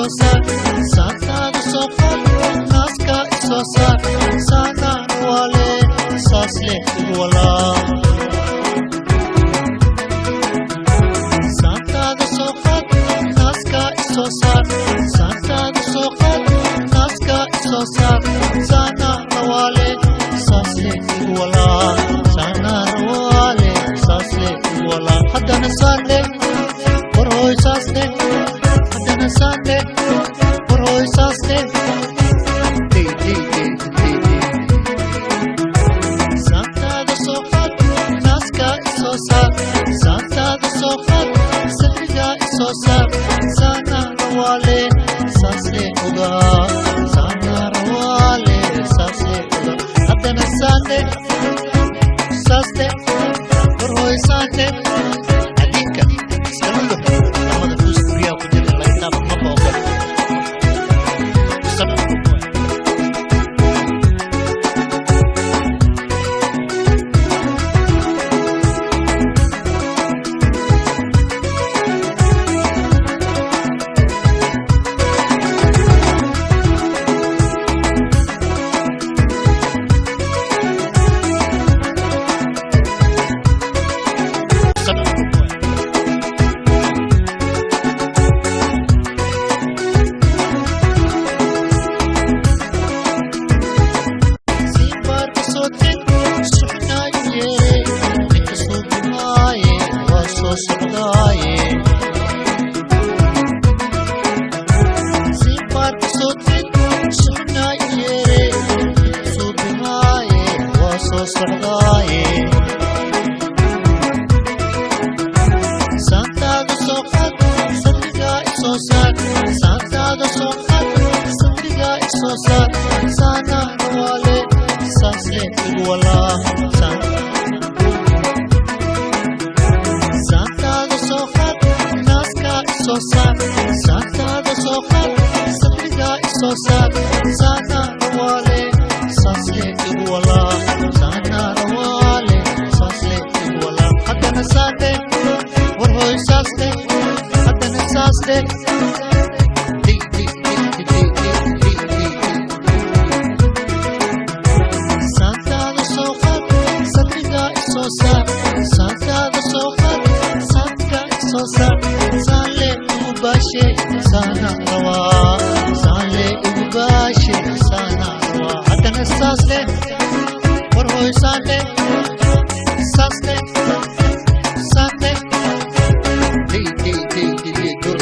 isosar saantaada soo qaad naaska isosar saanaan wale saas leh igu walaa saantaada soo qaad naaska isosar saantaada soo qaad naaska isosar saanaan wale saas leh igu walaa saanaan wale saas leh igu walaa haddana saan leh warhooy saas leh haddana saan leh warhooy saas leh saantaada soo qaad naaska isosar saantaada soo qaad sadriga isosar saanaan wale saas leh ogaa saanaan wale saas leh ogaa haddana saan leh saas leh warhooy saan leh adinka iskala lux lamada fuus guryaha ku jira laytaaba maba ogal saantaada soo qaad sadriga isosar saantaada soo qaad sadriga isosar saanaan wale saas leh igu walaa saantaada soo qaad naaska isosar saantaada soo qaad sadriga isosar saanaan wale saas leh igu walaa saanaan wale saas leh igu walaa haddana saan leh warhooy saas leh haddana saas leh saantaada soo qaad sadriga isosar saantaada soo qaad sadriga isosar saan leh igu baashe saanaan rawaa saan leh igu baashe saanaan rawaa haddana saas leh warhooy saan leh saas leh